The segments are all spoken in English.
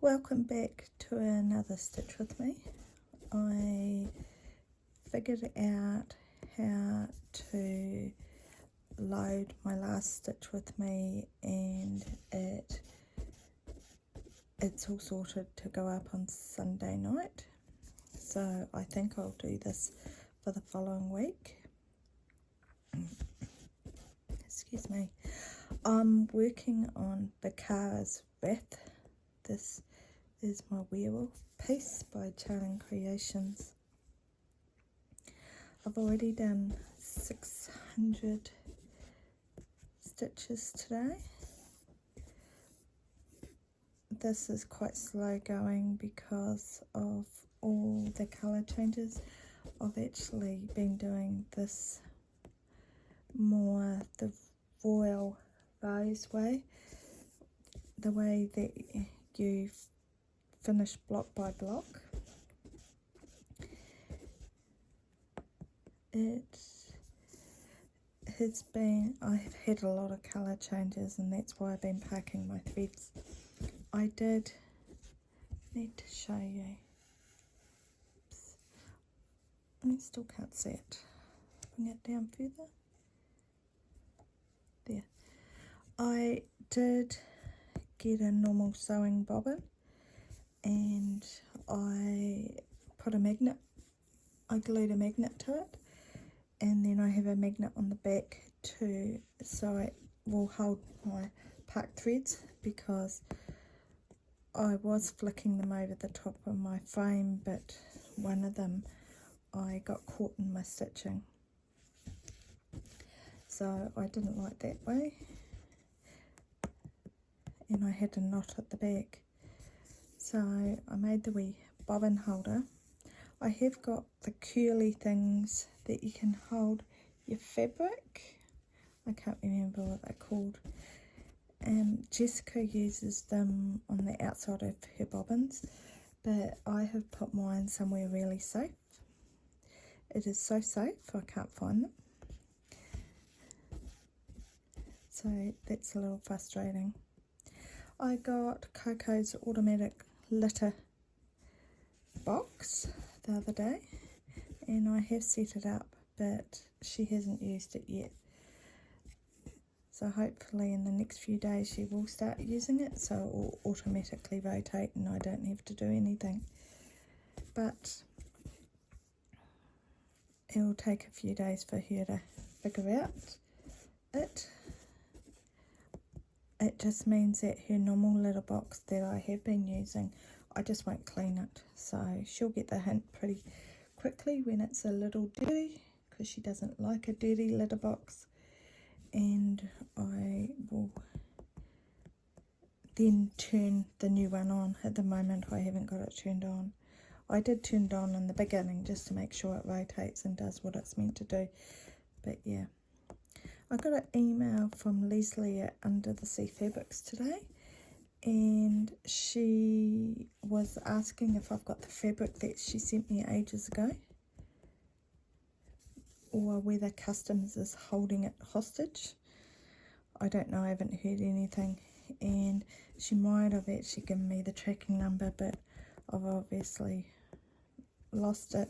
Welcome back to another Stitch with Me. I figured out how to load my last Stitch with Me, and it's all sorted to go up on Sunday night, so I think I'll do this for the following week. Excuse me. I'm working on Vicara's Wrath. This is my werewolf piece by Charling Creations. I've already done 600 stitches today. This is quite slow going because of all the colour changes. I've actually been doing this more the Royal Rose way, the way that you finish block by block. It has been, I've had a lot of colour changes, and that's why I've been packing my threads. I did need to show you. Oops. I still can't see it. Bring it down further. There. I did get a normal sewing bobbin, and I put a magnet, I glued a magnet to it, and then I have a magnet on the back too, so it will hold my packed threads, because I was flicking them over the top of my frame, but one of them I got caught in my stitching, so I didn't like that way, and I had a knot at the back. So I made the wee bobbin holder. I have got the curly things that you can hold your fabric. I can't remember what they're called. Jessica uses them on the outside of her bobbins, but I have put mine somewhere really safe. It is so safe I can't find them. So that's a little frustrating. I got Coco's automatic litter box the other day, and I have set it up, but she hasn't used it yet, so hopefully in the next few days she will start using it, so it will automatically rotate and I don't have to do anything. But it will take a few days for her to figure out it. It just means that her normal litter box that I have been using, I just won't clean it. So she'll get the hint pretty quickly when it's a little dirty, because she doesn't like a dirty litter box. And I will then turn the new one on. At the moment I haven't got it turned on. I did turn it on in the beginning just to make sure it rotates and does what it's meant to do. But yeah. I got an email from Leslie at Under the Sea Fabrics today, and she was asking if I've got the fabric that she sent me ages ago, or whether Customs is holding it hostage. I don't know, I haven't heard anything, and she might have actually given me the tracking number, but I've obviously lost it.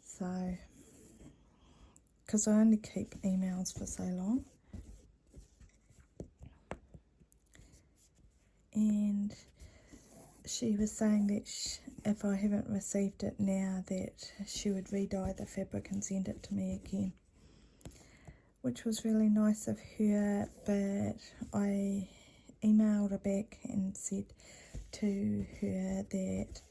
So because I only keep emails for so long. And she was saying that if I haven't received it now, that she would re-dye the fabric and send it to me again, which was really nice of her. But I emailed her back and said to her that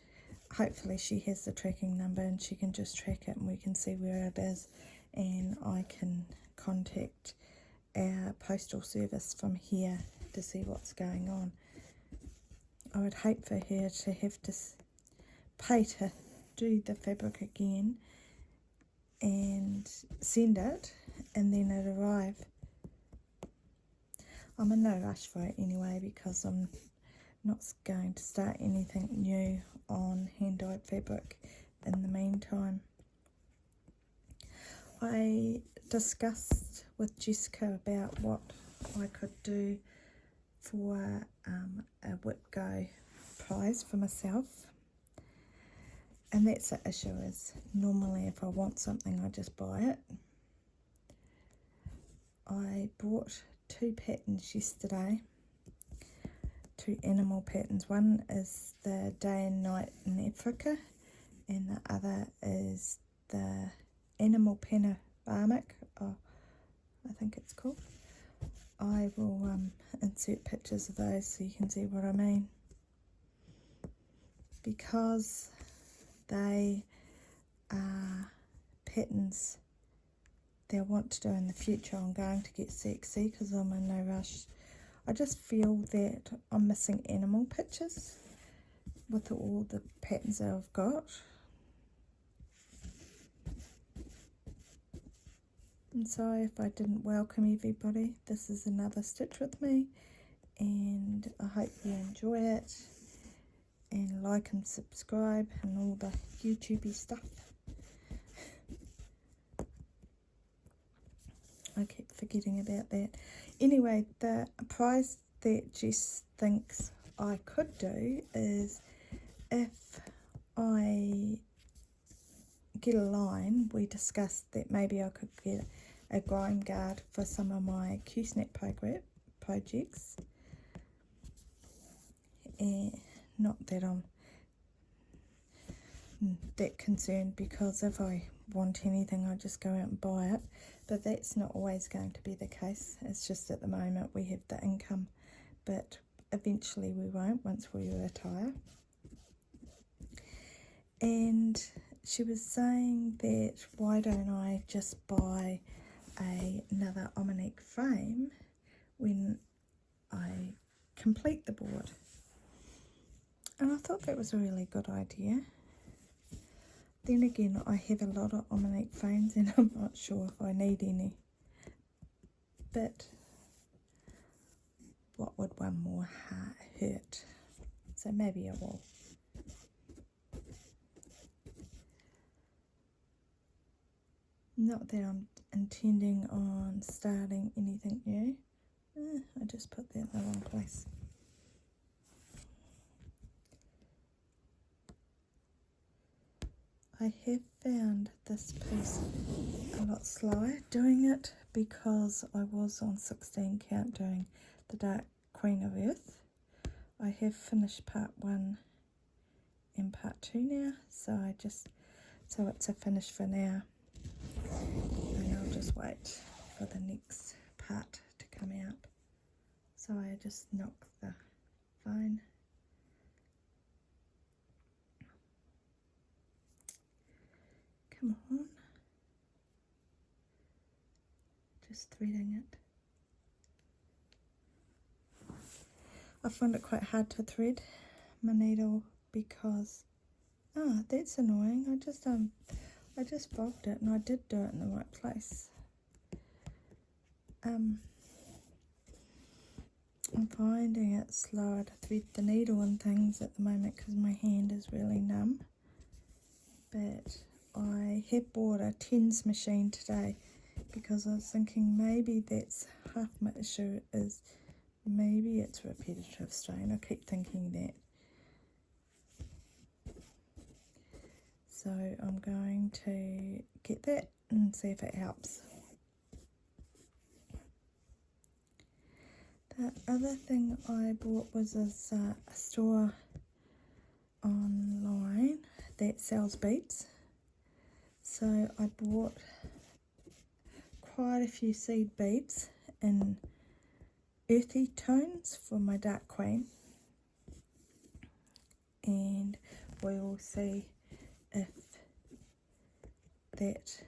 hopefully she has the tracking number and she can just track it and we can see where it is, and I can contact our postal service from here to see what's going on. I would hate for her to have to pay to do the fabric again and send it and then it arrive. I'm in no rush for it anyway, because I'm not going to start anything new on hand-dyed fabric in the meantime. I discussed with Jessica about what I could do for a Whip Go prize for myself. And that's the issue, is normally if I want something I just buy it. I bought 2 patterns yesterday, 2 animal patterns. One is the Day and Night in Africa, and the other is the Animal Panoramic, I think it's called. I will insert pictures of those so you can see what I mean. Because they are patterns that I want to do in the future, I'm going to get sexy because I'm in no rush. I just feel that I'm missing animal pictures with all the patterns that I've got. And so if I didn't welcome everybody, this is another stitch with me, and I hope you enjoy it, and like and subscribe and all the YouTubey stuff. I keep forgetting about that. Anyway, the prize that Jess thinks I could do is, if I get a line, we discussed that maybe I could get a grime guard for some of my Q-Snap projects. And not that I'm that concerned, because if I want anything I just go out and buy it, but that's not always going to be the case. It's just at the moment we have the income, but eventually we won't once we retire. And she was saying that why don't I just buy another Omnique frame when I complete the board. And I thought that was a really good idea. Then again, I have a lot of Omnique frames and I'm not sure if I need any. But what would one more hurt? So maybe I will. Not that I'm intending on starting anything new. I just put that in the wrong place. I have found this piece a lot slower doing it because I was on 16 count doing the Dark Queen of Earth. I have finished part 1 and part 2 now, so it's a finish for now. And I'll just wait for the next part to come out. So I just knocked the phone. Come on. Just threading it. I find it quite hard to thread my needle because, that's annoying. I just bogged it, and I did do it in the right place. I'm finding it slower to thread the needle and things at the moment because my hand is really numb. But I have bought a tens machine today because I was thinking maybe that's half my issue, is maybe it's repetitive strain. I keep thinking that. So I'm going to get that and see if it helps. The other thing I bought was a store online that sells beads. So I bought quite a few seed beads in earthy tones for my Dark Queen. And we will see if that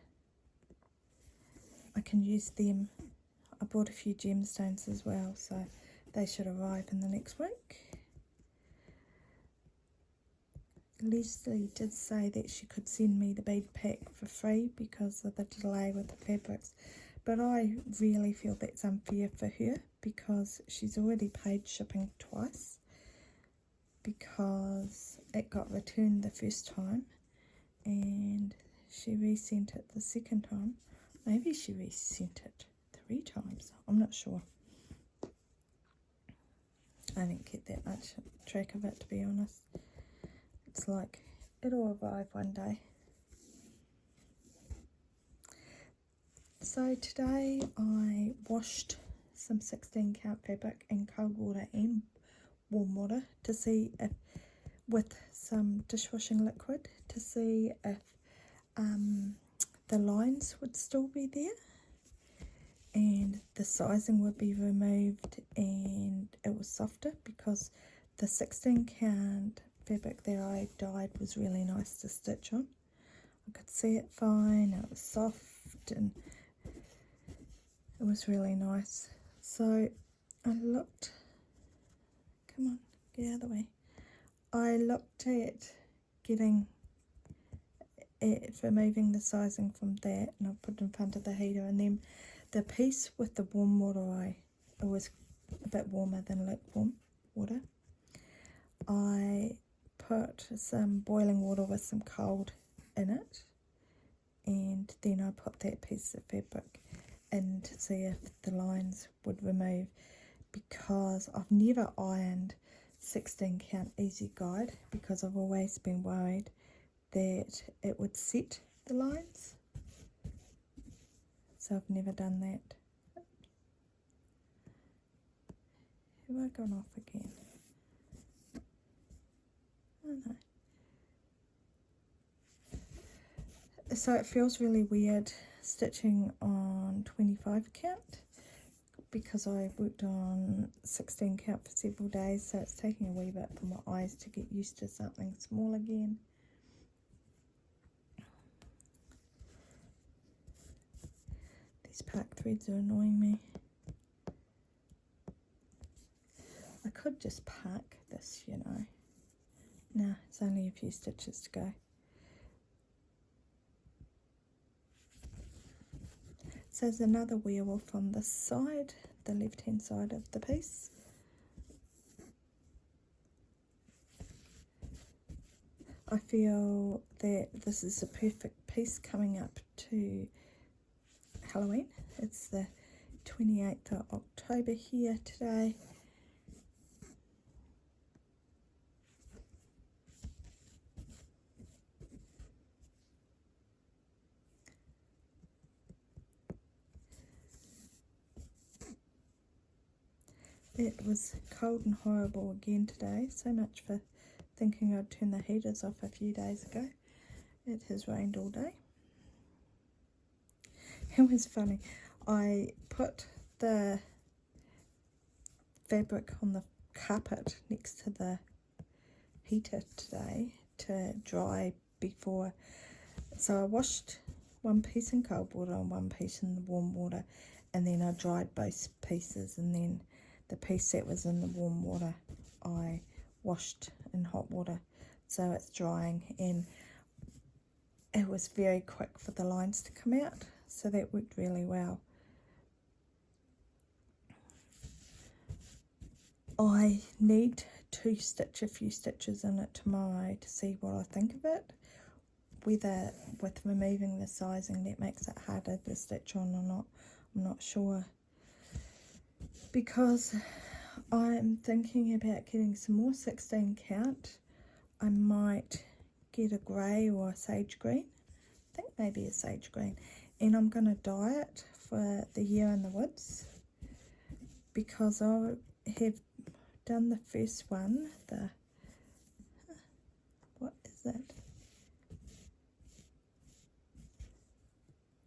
I can use them. I bought a few gemstones as well, so they should arrive in the next week. Leslie did say that she could send me the bead pack for free because of the delay with the fabrics, but I really feel that's unfair for her because she's already paid shipping twice because it got returned the first time and she resent it the second time. Maybe she resent it 3 times, I'm not sure. I didn't get that much track of it, to be honest. It's like it'll arrive one day. So today I washed some 16 count fabric in cold water and warm water to see if, with some dishwashing liquid, to see if the lines would still be there and the sizing would be removed and it was softer, because the 16 count fabric that I dyed was really nice to stitch on. I could see it fine, it was soft and it was really nice. So I looked, come on, get out of the way. I looked at removing the sizing from that, and I put it in front of the heater, and then the piece with the warm water, it was a bit warmer than lukewarm water. I put some boiling water with some cold in it, and then I put that piece of fabric in to see if the lines would remove, because I've never ironed 16 count easy guide, because I've always been worried that it would set the lines, so I've never done that. Have I gone off again? Oh no. So it feels really weird stitching on 25 count, because I worked on 16 count for several days, so it's taking a wee bit for my eyes to get used to something small again. These pack threads are annoying me. I could just pack this, you know. Nah, it's only a few stitches to go. So there's another werewolf on this side, the left hand side of the piece. I feel that this is a perfect piece coming up to Halloween. It's the 28th of October here today. It was cold and horrible again today, so much for thinking I'd turn the heaters off a few days ago. It has rained all day. It was funny, I put the fabric on the carpet next to the heater today to dry before, so I washed one piece in cold water and one piece in the warm water, and then I dried both pieces, and then the piece that was in the warm water I washed in hot water, so it's drying, and it was very quick for the lines to come out, so that worked really well. I need to stitch a few stitches in it tomorrow to see what I think of it, whether with removing the sizing that makes it harder to stitch on or not, I'm not sure, because I'm thinking about getting some more 16 count. I might get a grey or a sage green, I think maybe a sage green, and I'm going to dye it for the Year in the Woods, because I have done the first one, what is that?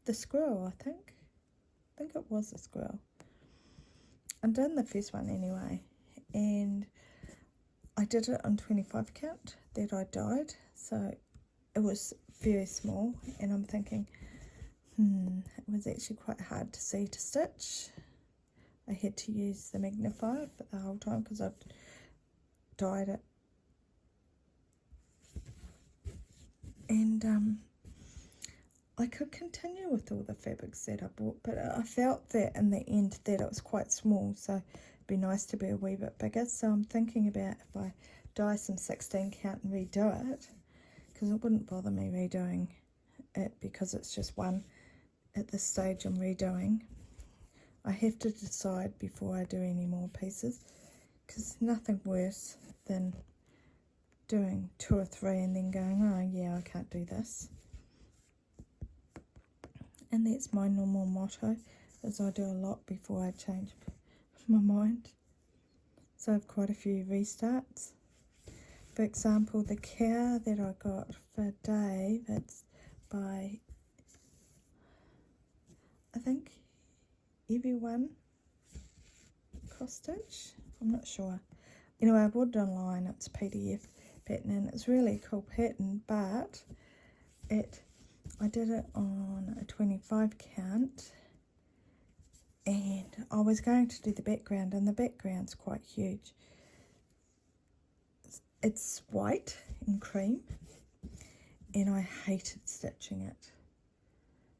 The squirrel, I think it was a squirrel. I've done the first one anyway, and I did it on 25 count that I dyed, so it was very small, and I'm thinking, it was actually quite hard to see to stitch. I had to use the magnifier for the whole time because I'd dyed it. And I could continue with all the fabrics that I bought, but I felt that in the end that it was quite small, so it'd be nice to be a wee bit bigger. So I'm thinking about if I dye some 16 count and redo it, because it wouldn't bother me redoing it because it's just one at this stage I'm redoing. I have to decide before I do any more pieces, because nothing worse than doing 2 or 3 and then going, oh yeah, I can't do this. And that's my normal motto, is I do a lot before I change my mind. So I have quite a few restarts. For example, the cow that I got for Dave, it's by, I think, Everyone cross stitch, I'm not sure. Anyway, I bought it online, it's PDF pattern and it's really cool pattern, but I did it on a 25 count and I was going to do the background, and the background's quite huge. It's white and cream and I hated stitching it.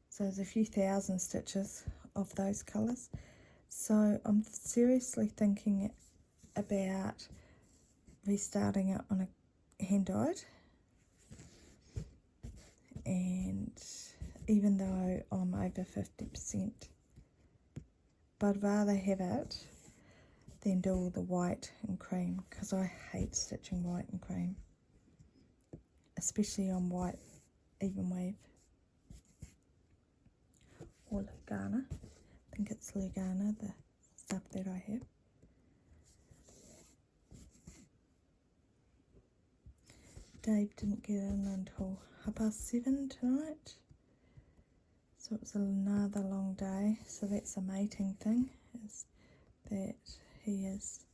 So there's a few thousand stitches of those colours. So I'm seriously thinking about restarting it on a hand dyed. And even though I'm over 50%, but I'd rather have it than do all the white and cream, because I hate stitching white and cream, especially on white even weave or Lugana. I think it's Lugana, the stuff that I have. Dave didn't get in until 7:30 tonight, so it was another long day. So that's a mating thing, is that he is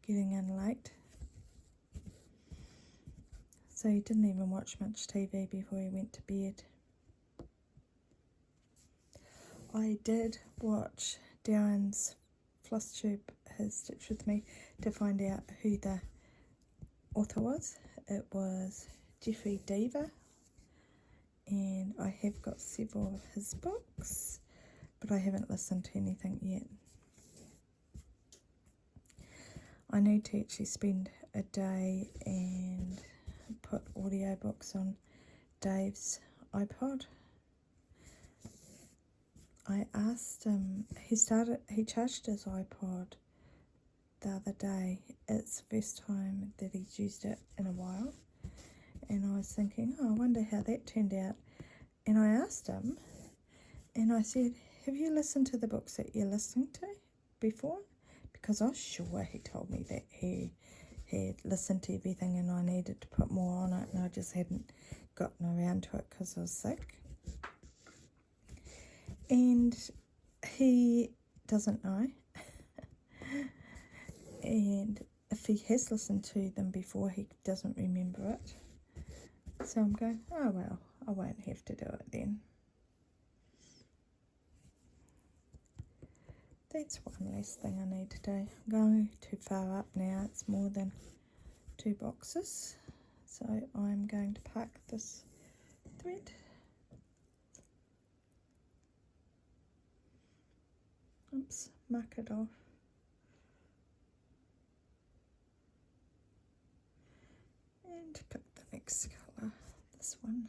getting in late. So he didn't even watch much TV before he went to bed. I did watch Darren's Flosstube, his Stitch With Me, to find out who the author was. It was Jeffrey Deaver, and I have got several of his books, but I haven't listened to anything yet. I need to actually spend a day and put audiobooks on Dave's iPod. I asked him, he charged his iPod the other day. It's the first time that he's used it in a while. And I was thinking, oh, I wonder how that turned out. And I asked him, and I said, have you listened to the books that you're listening to before? Because I was sure he told me that he had listened to everything and I needed to put more on it, and I just hadn't gotten around to it because I was sick. And he doesn't know. And if he has listened to them before, he doesn't remember it. So I'm going, oh well, I won't have to do it then. That's one less thing I need to do. I'm going too far up now. It's more than 2 boxes. So I'm going to park this thread. Oops, mark it off. And pick the next colour, this one.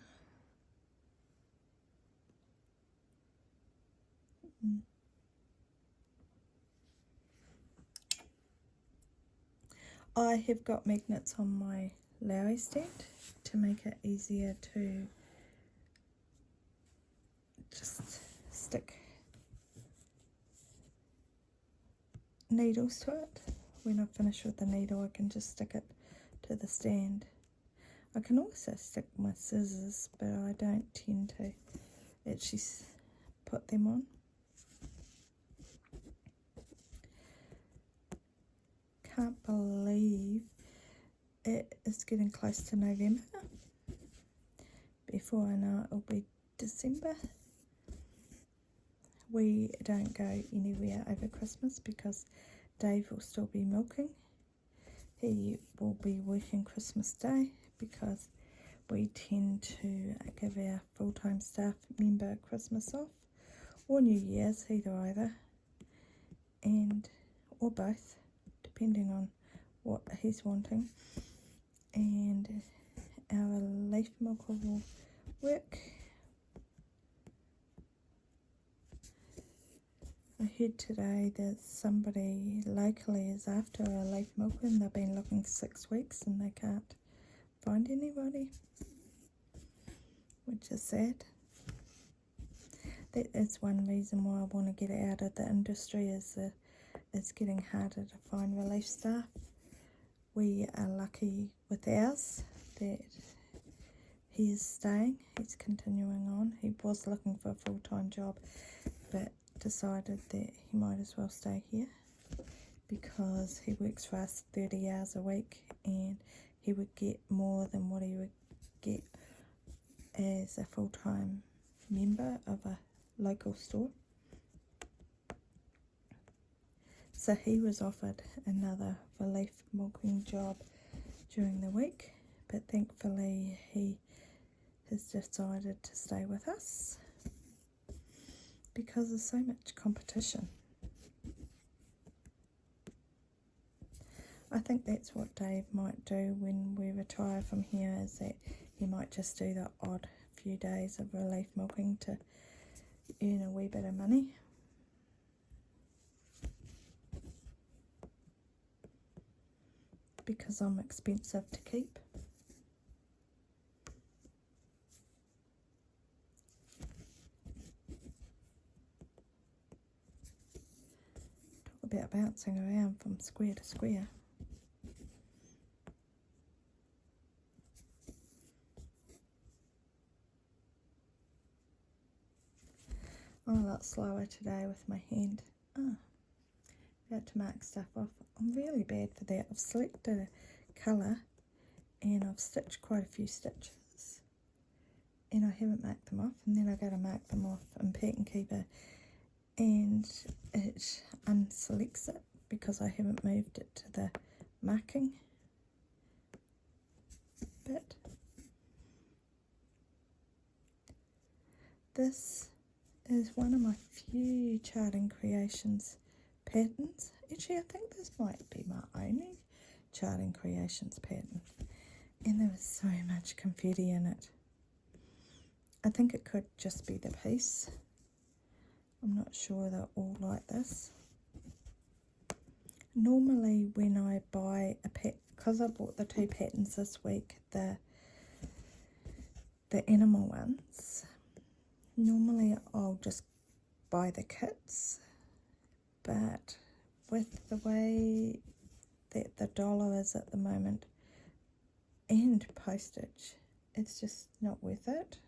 I have got magnets on my Lowy stand to make it easier to just stick needles to it. When I finish with the needle, I can just stick it to the stand. I can also stick my scissors, but I don't tend to actually put them on. Can't believe it is getting close to November. Before I know it, it'll be December. We don't go anywhere over Christmas because Dave will still be milking. He will be working Christmas Day because we tend to give our full-time staff member Christmas off, or New Year's, either, and or both, depending on what he's wanting. And our leaf milker will work. I heard today that somebody locally is after a leaf milker and they've been looking 6 weeks and they can't find anybody, which is sad. That is one reason why I want to get out of the industry, is it's getting harder to find relief staff. We are lucky with ours that he is staying, he's continuing on. He was looking for a full-time job but decided that he might as well stay here because he works for us 30 hours a week and he would get more than what he would get as a full-time member of a local store. So he was offered another relief milking job during the week, but thankfully he has decided to stay with us because there's so much competition. I think that's what Dave might do when we retire from here, is that he might just do the odd few days of relief milking to earn a wee bit of money. Because I'm expensive to keep. Talk about bouncing around from square to square. I'm a lot slower today with my hand. About to mark stuff off. I'm really bad for that. I've selected a colour and I've stitched quite a few stitches and I haven't marked them off, and then I go to mark them off in Pattern Keeper and it unselects it because I haven't moved it to the marking bit. This is one of my few Charting Creations patterns. Actually, I think this might be my only Charting Creations pattern, and there was so much confetti in it. I think it could just be the piece. I'm not sure they're all like this. Normally when I buy a pattern, because I bought the 2 patterns this week, the animal ones, normally I'll just buy the kits, but with the way that the dollar is at the moment and postage, it's just not worth it.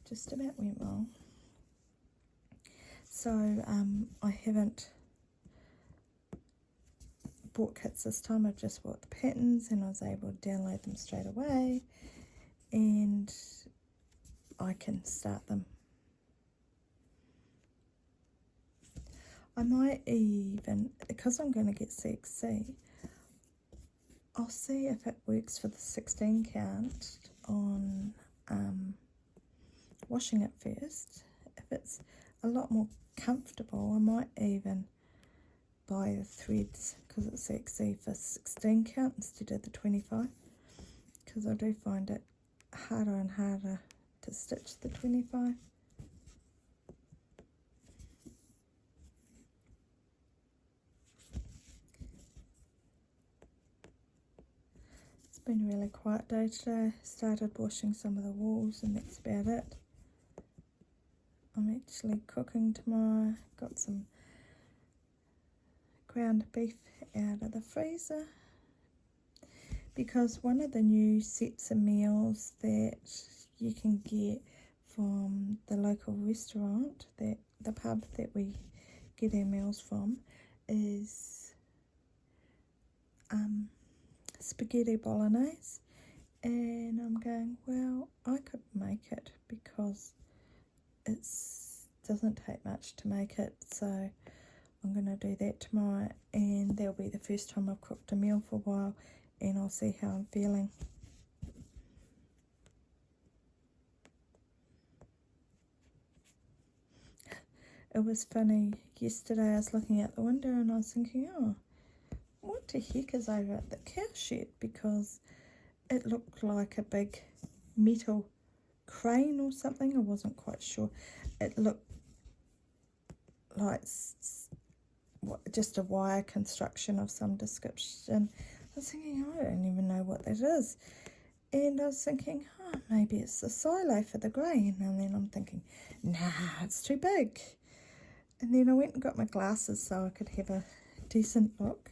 Just about went wrong. So I haven't bought kits this time. I've just bought the patterns and I was able to download them straight away and I can start them. I might even, because I'm going to get CXC, I'll see if it works for the 16 count on washing it first. If it's a lot more comfortable, I might even buy the threads because it's CXC for 16 count instead of the 25, because I do find it harder and harder to stitch the 25. It's been a really quiet day today. Started washing some of the walls and that's about it. I'm actually cooking tomorrow. Got some ground beef out of the freezer because one of the new sets of meals that you can get from the local restaurant, that the pub that we get our meals from, is spaghetti bolognese, and I'm going, well, I could make it because it doesn't take much to make it, so I'm going to do that tomorrow, and that'll be the first time I've cooked a meal for a while, and I'll see how I'm feeling. It was funny, yesterday I was looking out the window and I was thinking, oh, what to heck is over at the cow shed, because it looked like a big metal crane or something. I wasn't quite sure. It looked like just a wire construction of some description. I was thinking, I don't even know what that is. And I was thinking, maybe it's the silo for the grain. And then I'm thinking, nah, it's too big. And then I went and got my glasses so I could have a decent look,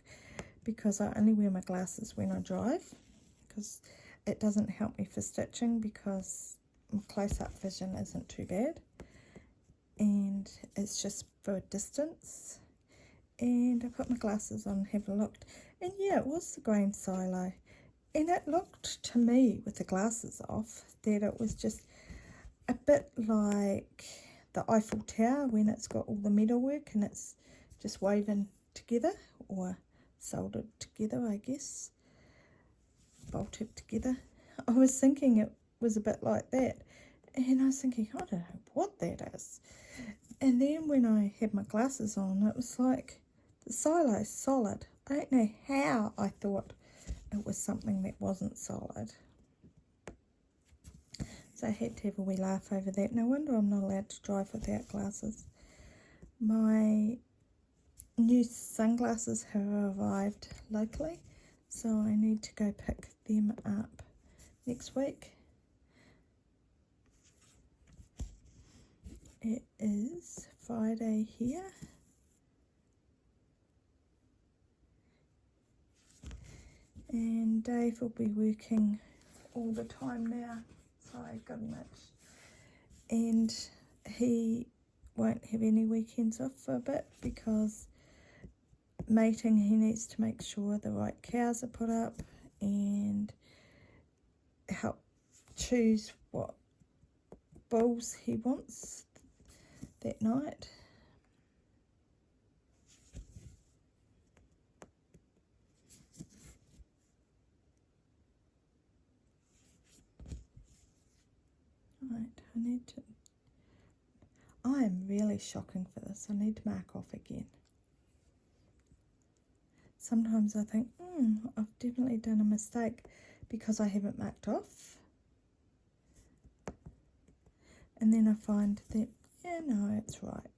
because I only wear my glasses when I drive, because it doesn't help me for stitching, because my close-up vision isn't too bad. And it's just for a distance. And I put my glasses on and have a look. And yeah, it was the grain silo. And it looked to me, with the glasses off, that it was just a bit like the Eiffel Tower when it's got all the metalwork and it's just woven together, or soldered together, I guess, bolted together. I was thinking it was a bit like that. And I was thinking, I don't know what that is. And then when I had my glasses on, it was like the silo's solid. I don't know how I thought it was something that wasn't solid. So I had to have a wee laugh over that. No wonder I'm not allowed to drive without glasses. My new sunglasses have arrived locally, so I need to go pick them up next week. It is Friday here. And Dave will be working all the time now. Sorry, goodness. And he won't have any weekends off for a bit, because mating, he needs to make sure the right cows are put up and help choose what bulls he wants that night. Right, I am really shocking for this. I need to mark off again. Sometimes I think, I've definitely done a mistake because I haven't marked off. And then I find that, yeah, no, it's right.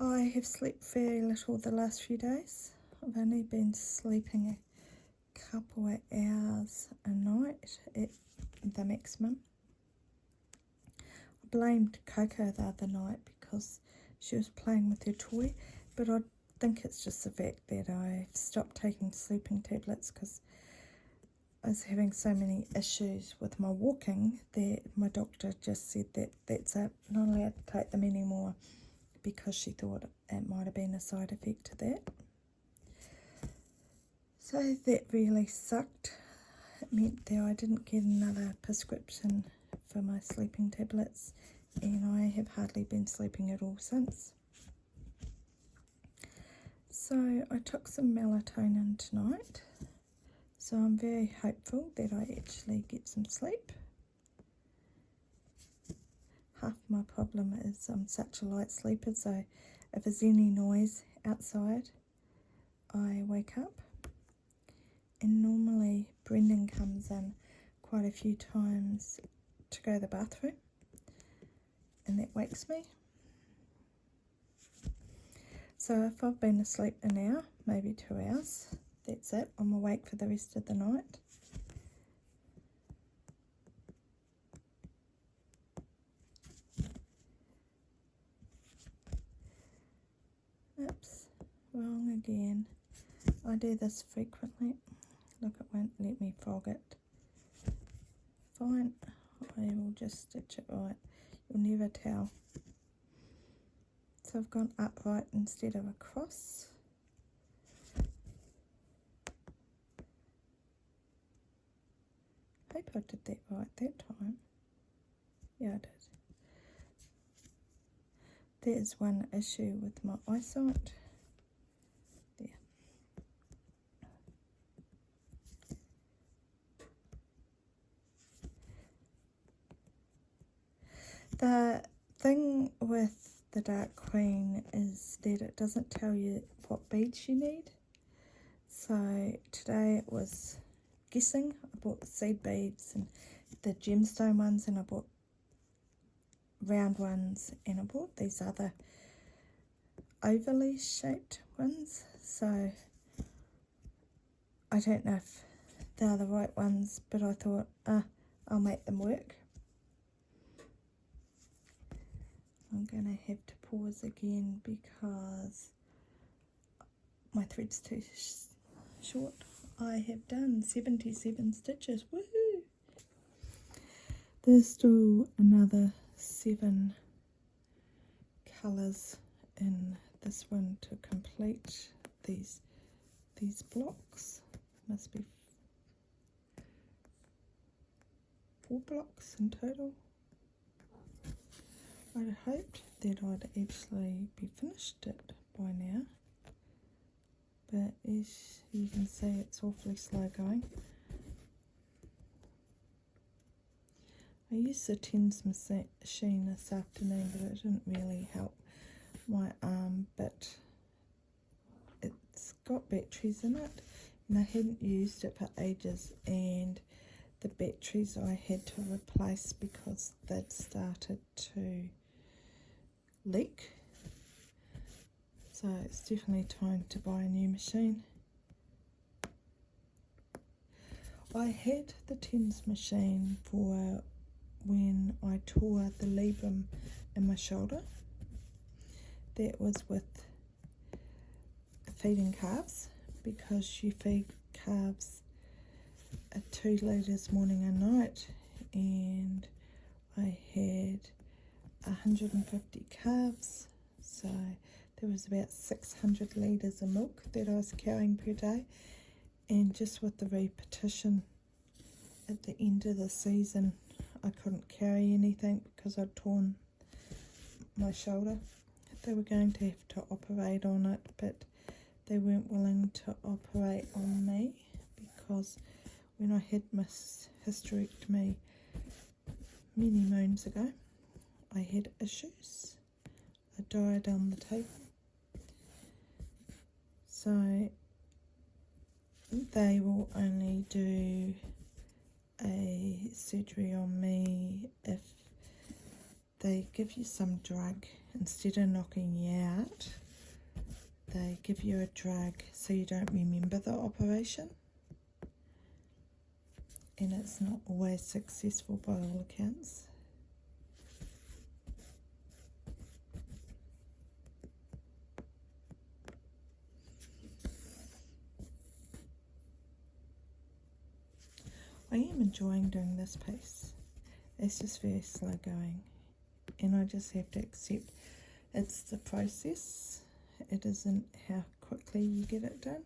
I have slept very little the last few days. I've only been sleeping a couple of hours a night at the maximum. I blamed Coco the other night because she was playing with her toy, but I think it's just the fact that I've stopped taking sleeping tablets because I was having so many issues with my walking that my doctor just said that that's it, not allowed to take them anymore, because she thought it might have been a side effect to that. So that really sucked. It meant that I didn't get another prescription for my sleeping tablets, and I have hardly been sleeping at all since. So I took some melatonin tonight, so I'm very hopeful that I actually get some sleep. Half my problem is I'm such a light sleeper, so if there's any noise outside, I wake up. And normally Brendan comes in quite a few times to go to the bathroom, and that wakes me. So if I've been asleep an hour, maybe 2 hours, that's it. I'm awake for the rest of the night. Oops, wrong again. I do this frequently. Look, it won't let me frog it. Fine, I will just stitch it right. You'll never tell. So I've gone upright instead of across. I hope I did that right that time. Yeah, I did. There's one issue with my eyesight. There. The thing with the Dark Queen is that it doesn't tell you what beads you need. So today it was guessing. I bought seed beads and the gemstone ones, and I bought round ones, and I bought these other ovally shaped ones. So I don't know if they're the right ones, but I thought I'll make them work. I'm going to have to pause again because my thread's too short. I have done 77 stitches. Woohoo! There's still another 7 colours in this one to complete these blocks. Must be 4 blocks in total. I'd hoped that I'd actually be finished it by now, but as you can see, it's awfully slow going. I used the TENS machine this afternoon, but it didn't really help my arm, but it's got batteries in it, and I hadn't used it for ages, and the batteries I had to replace because they'd started to leak. So it's definitely time to buy a new machine. I had the TENS machine for when I tore the labrum in my shoulder. That was with feeding calves, because you feed calves 2 litres morning and night, and I had 150 calves, so there was about 600 litres of milk that I was carrying per day, and just with the repetition at the end of the season I couldn't carry anything because I'd torn my shoulder. They were going to have to operate on it, but they weren't willing to operate on me because when I had my hysterectomy many moons ago, I had issues. I died on the table. So they will only do a surgery on me if they give you some drug. Instead of knocking you out, they give you a drug so you don't remember the operation, and it's not always successful by all accounts. I am enjoying doing this piece. It's just very slow going, and I just have to accept it's the process. It isn't how quickly you get it done.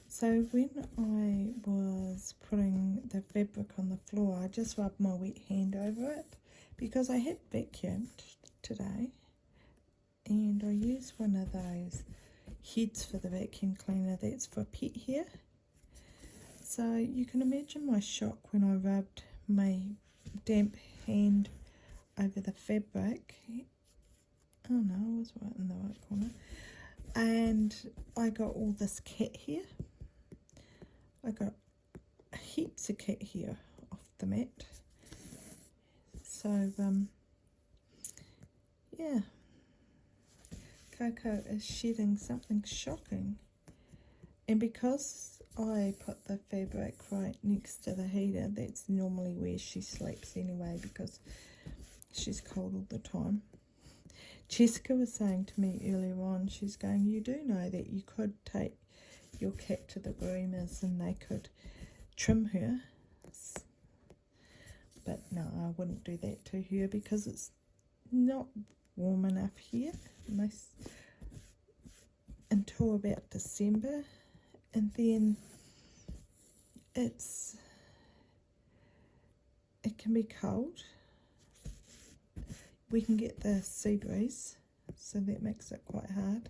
So when I was putting the fabric on the floor, I just rubbed my wet hand over it because I had vacuumed today, and I used one of those heads for the vacuum cleaner that's for pet hair. So you can imagine my shock when I rubbed my damp hand over the fabric. Oh no, I was right in the right corner. And I got all this cat hair. I got heaps of cat hair off the mat. So, yeah. Coco is shedding something shocking. And because I put the fabric right next to the heater, that's normally where she sleeps anyway because she's cold all the time. Jessica was saying to me earlier on, she's going, you do know that you could take your cat to the groomers and they could trim her. But no, I wouldn't do that to her because it's not warm enough here until about December, and then it can be cold. We can get the sea breeze, so that makes it quite hard.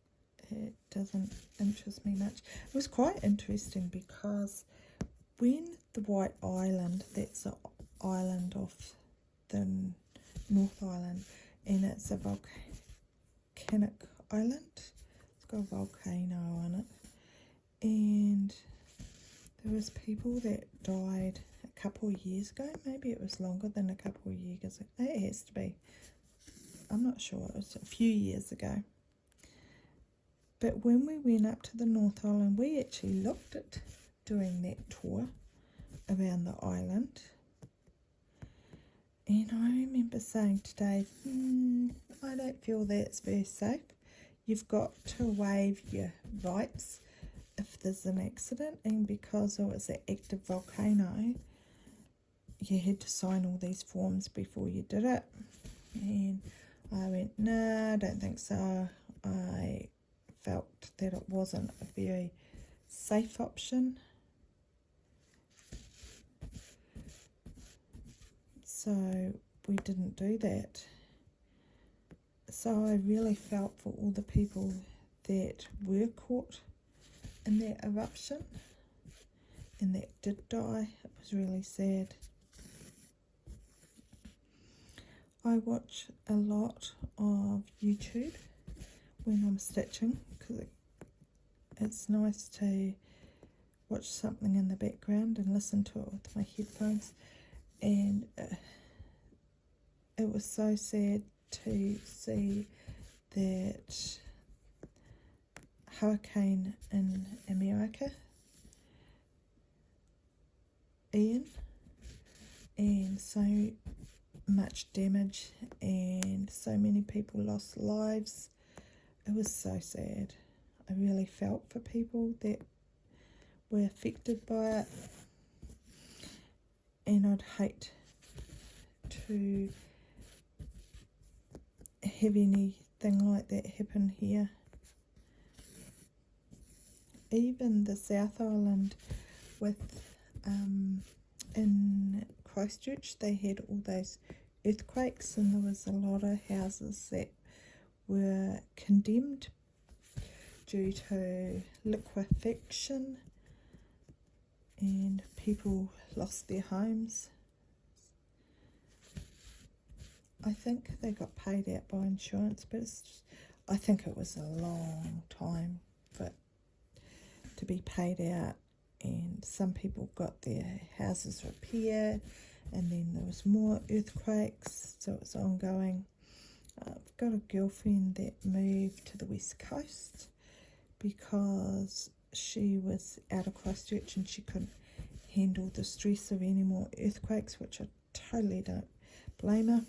it doesn't interest me much. It was quite interesting because when the White Island, that's the island off the North Island, and it's a volcanic island. It's got a volcano on it, and there was people that died a couple of years ago. Maybe it was longer than a couple of years ago. It has to be. I'm not sure. It was a few years ago. But when we went up to the North Island, we actually looked at doing that tour around the island. And I remember saying to Dave, I don't feel that's very safe. You've got to waive your rights if there's an accident. And because it was an active volcano, you had to sign all these forms before you did it. And I went, no, I don't think so. I felt that it wasn't a very safe option. So we didn't do that. So I really felt for all the people that were caught in that eruption and that did die. It was really sad. I watch a lot of YouTube when I'm stitching because it's nice to watch something in the background and listen to it with my headphones. And it was so sad to see that hurricane in America, Ian, and so much damage and so many people lost lives. It was so sad. I really felt for people that were affected by it, and I'd hate to have anything like that happen here. Even the South Island with in Christchurch, they had all those earthquakes, and there was a lot of houses that were condemned due to liquefaction, and people lost their homes. I think they got paid out by insurance, but I think it was a long time for it to be paid out, and some people got their houses repaired, and then there was more earthquakes, so it's ongoing. I've got a girlfriend that moved to the West Coast because she was out of Christchurch and she couldn't handle the stress of any more earthquakes, which I totally don't blame her.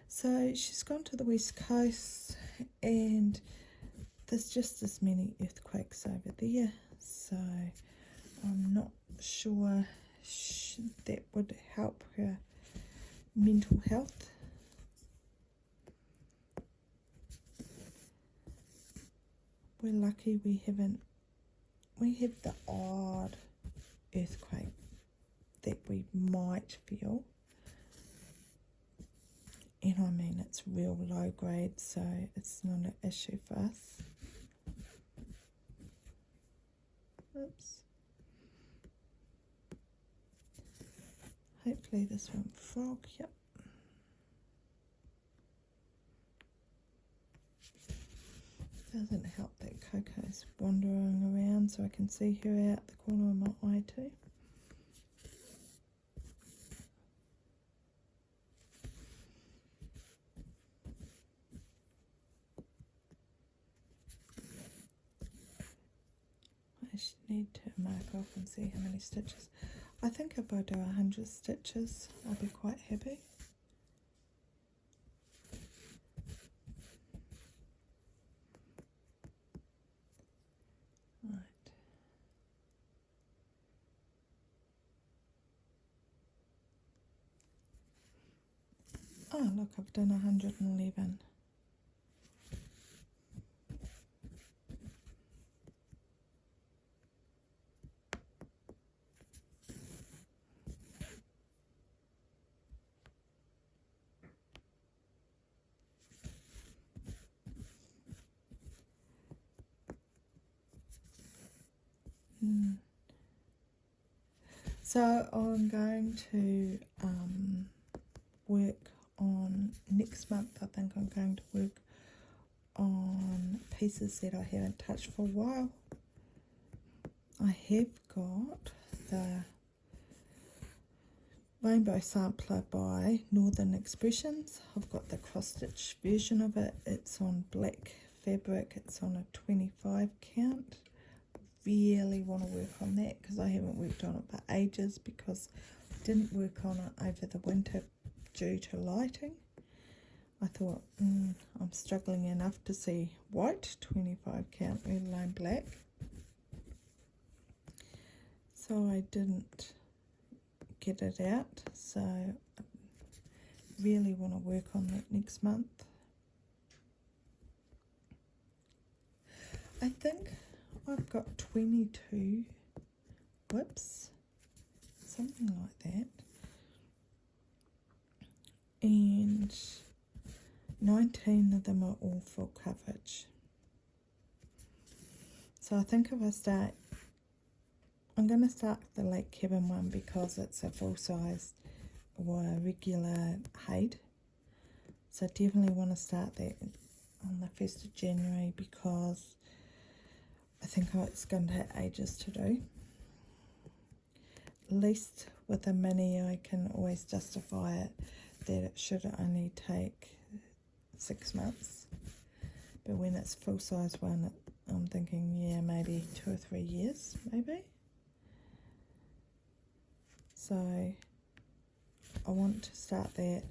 So she's gone to the West Coast, and there's just as many earthquakes over there, so I'm not sure that would help her mental health. We're lucky we have the odd earthquake that we might feel, and I mean it's real low grade, so it's not an issue for us. Oops. Hopefully this one frog, yep. Doesn't help that Coco's wandering around, so I can see her out the corner of my eye too. I should need to mark off and see how many stitches. I think if I do 100 stitches, I'll be quite happy. Right. Oh look, I've done 111. So I'm going to work on, next month I think I'm going to work on pieces that I haven't touched for a while. I have got the Rainbow Sampler by Northern Expressions. I've got the cross-stitch version of it. It's on black fabric. It's on a 25 count. Really want to work on that because I haven't worked on it for ages because I didn't work on it over the winter due to lighting. I thought, I'm struggling enough to see white 25 count, let alone black. So I didn't get it out, so I really want to work on that next month. I think I've got 22 whips, something like that, and 19 of them are all full coverage. So I think if I start, I'm going to start the Lake Cabin one because it's a full size or a regular height. So I definitely want to start that on the 1st of January because I think it's going to take ages to do. At least with a mini I can always justify it that it should only take 6 months. But when it's full size one, I'm thinking, yeah, maybe 2 or 3 years, maybe. So I want to start that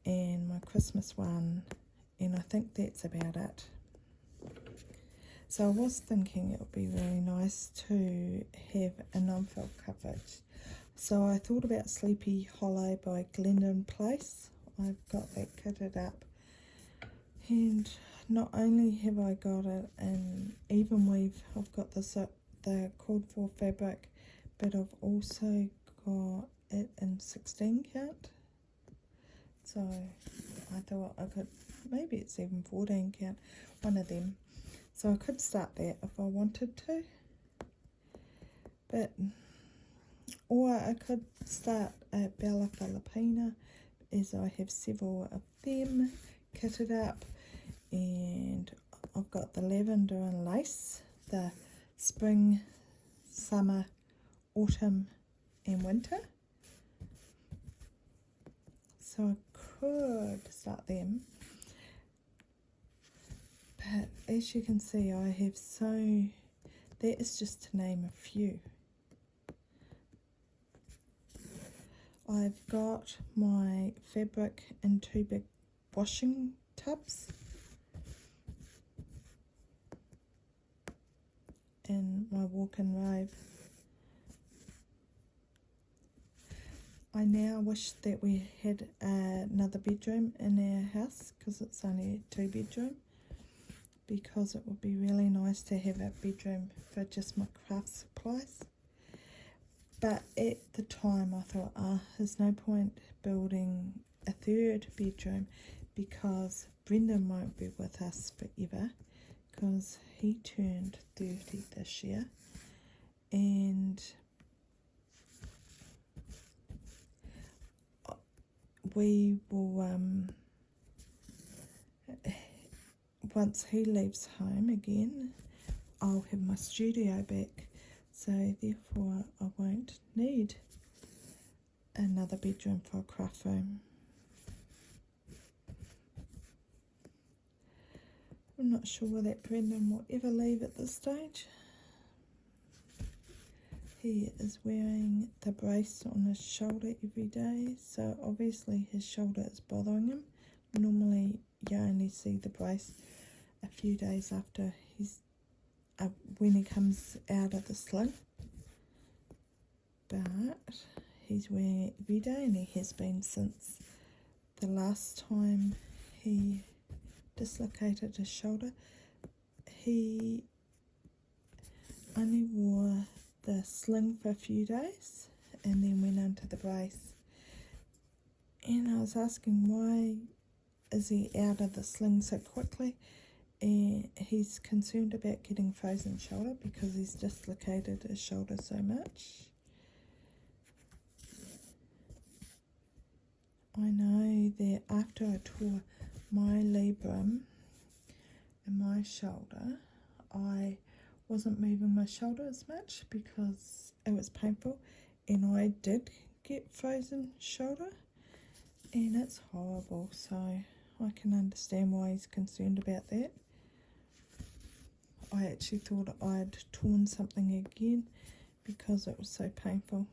and my Christmas one, and I think that's about it. So I was thinking it would be really nice to have a non-felt coverage. So I thought about Sleepy Hollow by Glendon Place. I've got that kitted up. And not only have I got it in even weave, I've got the called for fabric, but I've also got it in 16 count. So I thought I could, maybe it's even 14 count, one of them. So I could start that if I wanted to. But, or I could start a Bella Filipina, as I have several of them kitted up. And I've got the lavender and lace, the spring, summer, autumn and winter. So I could start them. But as you can see, I have that is just to name a few. I've got my fabric in 2 big washing tubs in my walk-in robe. I now wish that we had another bedroom in our house because it's only a 2-bedroom, because it would be really nice to have a bedroom for just my craft supplies. But at the time I thought, there's no point building a 3rd bedroom because Brendan won't be with us forever because he turned 30 this year, and we will, once he leaves home again, I'll have my studio back, so therefore I won't need another bedroom for a craft room. I'm not sure that Brendan will ever leave at this stage. He is wearing the brace on his shoulder every day, so obviously his shoulder is bothering him. Normally you only see the brace a few days after when he comes out of the sling, but he's wearing it every day, and he has been since the last time he dislocated his shoulder. He only wore the sling for a few days and then went into the brace, and I was asking why is he out of the sling so quickly, and he's concerned about getting frozen shoulder because he's dislocated his shoulder so much. after I tore my labrum and my shoulder, I wasn't moving my shoulder as much because it was painful, and I did get frozen shoulder, and it's horrible, so I can understand why he's concerned about that. I actually thought I'd torn something again because it was so painful.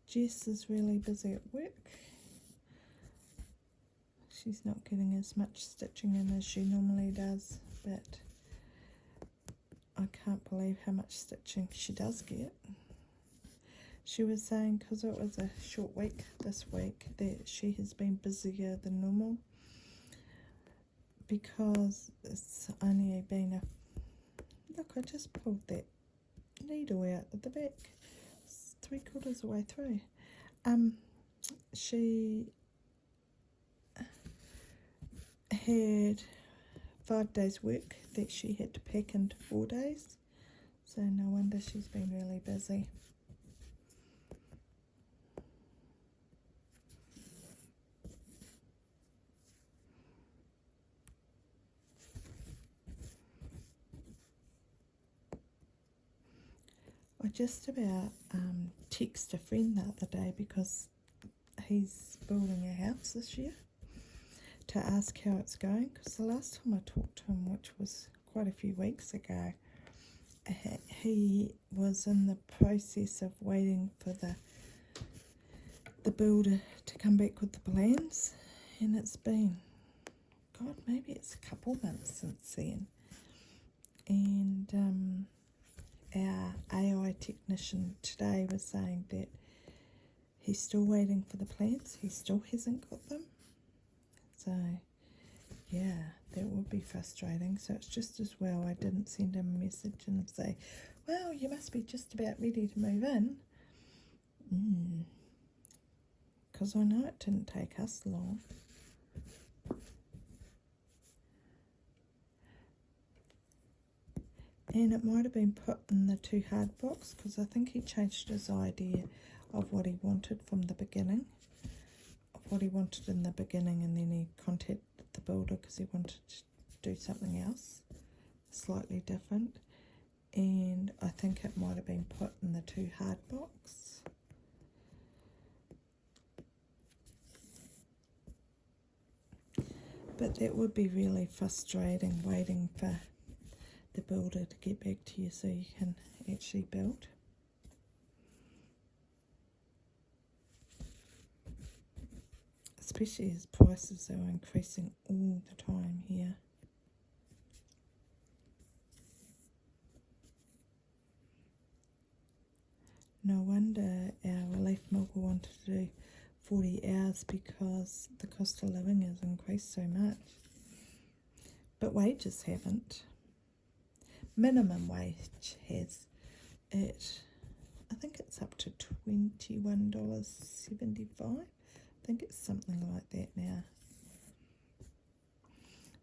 Jess is really busy at work. She's not getting as much stitching in as she normally does, but I can't believe how much stitching she does get. She was saying because it was a short week this week that she has been busier than normal because it's only been a... Look, I just pulled that needle out at the back. It's 3/4 of the way through. She had 5 days work that she had to pack into 4 days, so no wonder she's been really busy. I just about texted a friend the other day because he's building a house this year, to ask how it's going, because the last time I talked to him, which was quite a few weeks ago, he was in the process of waiting for the builder to come back with the plans, and it's been, God, maybe it's a couple months since then. And our AI technician today was saying that he's still waiting for the plans. He still hasn't got them. So, yeah, that would be frustrating. So it's just as well I didn't send him a message and say, well, you must be just about ready to move in. Because I know it didn't take us long. And it might have been put in the too hard box because I think he changed his idea of what he wanted from the beginning. What he wanted in the beginning, and then he contacted the builder because he wanted to do something else slightly different, and I think it might have been put in the too hard box. But that would be really frustrating, waiting for the builder to get back to you so you can actually build. Especially as prices are increasing all the time here. No wonder our relief milker wanted to do 40 hours because the cost of living has increased so much. But wages haven't. Minimum wage has it. I think it's up to $21.75. I think it's something like that now.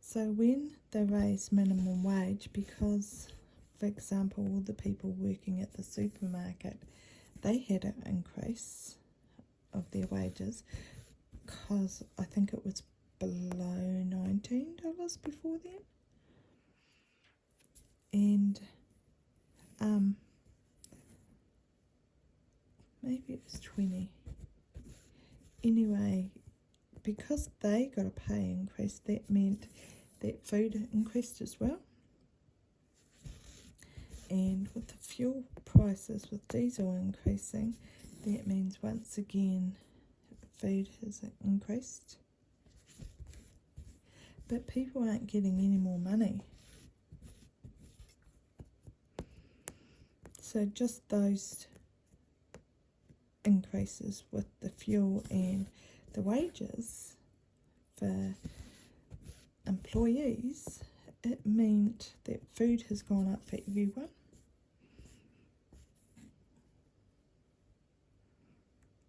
So when they raise minimum wage, because, for example, all the people working at the supermarket, they had an increase of their wages because I think it was below $19 before then. And maybe it was 20. Anyway, because they got a pay increase, that meant that food increased as well. And with the fuel prices, with diesel increasing, that means once again food has increased. But people aren't getting any more money. So just those increases with the fuel and the wages for employees, it meant that food has gone up for everyone.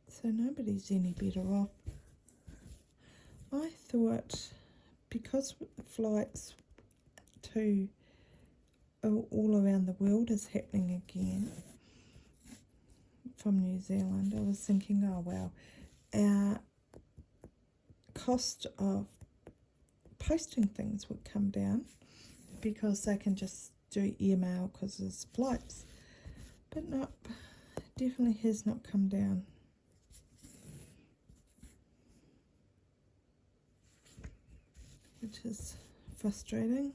So nobody's any better off. I thought because flights to all around the world is happening again from New Zealand. I was thinking, oh well, our cost of posting things would come down because they can just do email because there's flights. But no, definitely has not come down. Which is frustrating.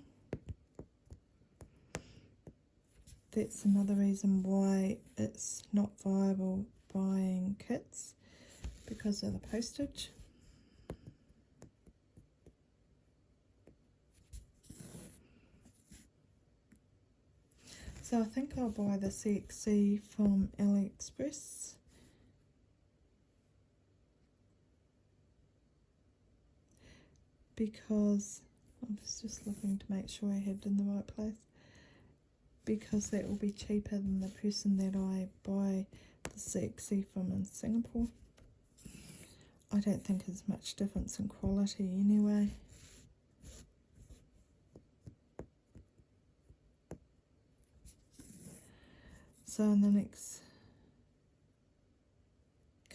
That's another reason why it's not viable buying kits, because of the postage. So I think I'll buy the CXC from AliExpress. Because I was just looking to make sure I had it in the right place. Because that will be cheaper than the person that I buy the CXC from in Singapore. I don't think there's much difference in quality anyway. So in the next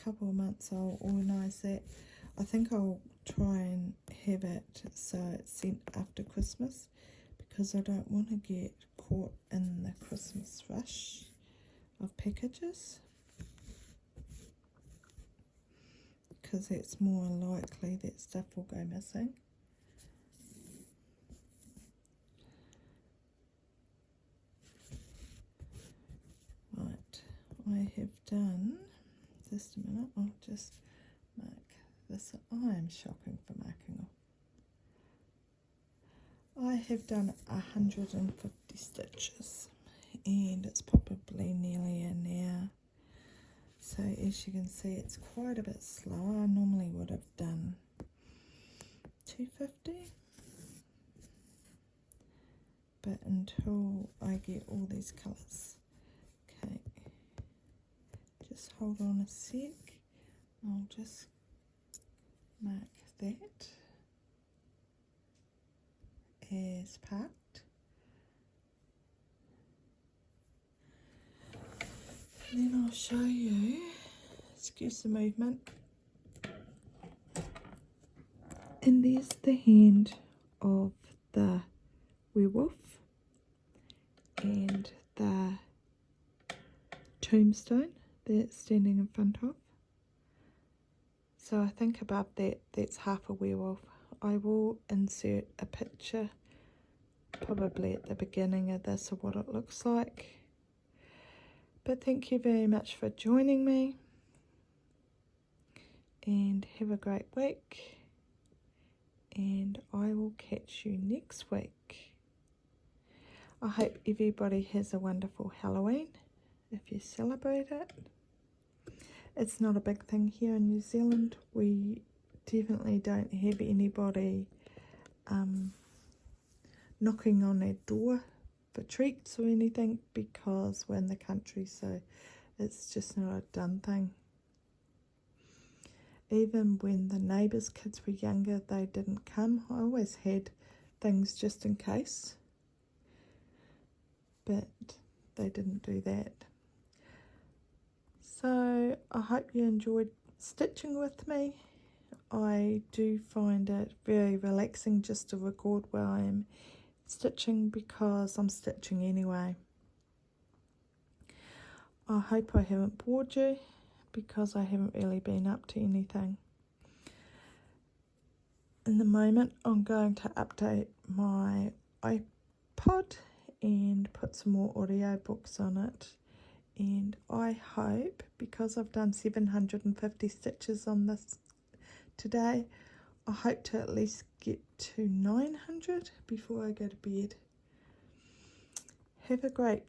couple of months I'll organise that. I think I'll try and have it so it's sent after Christmas, because I don't want to get caught in the Christmas rush of packages, because it's more likely that stuff will go missing. Right, I have done, just a minute, I'll just mark this. I am shocking for marking off. I have done 150 stitches and it's probably nearly an hour. So as you can see, it's quite a bit slower. I normally would have done 250. But until I get all these colours. Okay, just hold on a sec. I'll just mark that as parked. Then I'll show you, excuse the movement, and there's the hand of the werewolf and the tombstone that it's standing in front of. So I think above that, that's half a werewolf. I will insert a picture probably at the beginning of this of what it looks like. But thank you very much for joining me, and have a great week, and I will catch you next week. I hope everybody has a wonderful Halloween if you celebrate it. It's not a big thing here in New Zealand. We definitely don't have anybody knocking on our door for treats or anything, because we're in the country, so it's just not a done thing. Even when the neighbours' kids were younger, they didn't come. I always had things just in case, but they didn't do that. So I hope you enjoyed stitching with me. I do find it very relaxing just to record where I am stitching, because I'm stitching anyway. I hope I haven't bored you, because I haven't really been up to anything. In the moment, I'm going to update my iPod and put some more audio books on it. And I hope, because I've done 750 stitches on this today, I hope to at least get to 900 before I go to bed. Have a great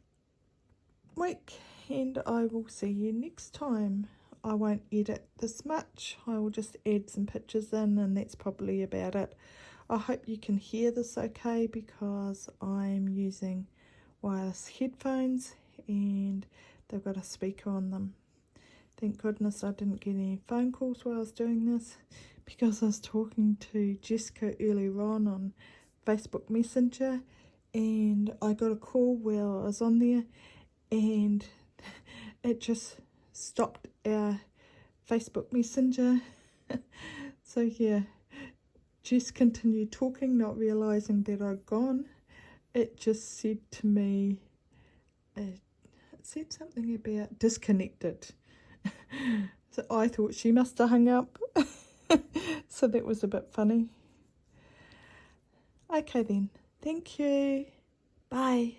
week, and I will see you next time. I won't edit this much. I will just add some pictures in, and that's probably about it. I hope you can hear this okay, because I'm using wireless headphones and they've got a speaker on them. Thank goodness I didn't get any phone calls while I was doing this, because I was talking to Jessica earlier on Facebook Messenger, and I got a call while I was on there, and it just stopped our Facebook Messenger. So yeah, Jess continued talking, not realising that I'd gone. It just said to me, it said something about disconnected. So I thought she must have hung up. So that was a bit funny. Okay then, thank you. Bye.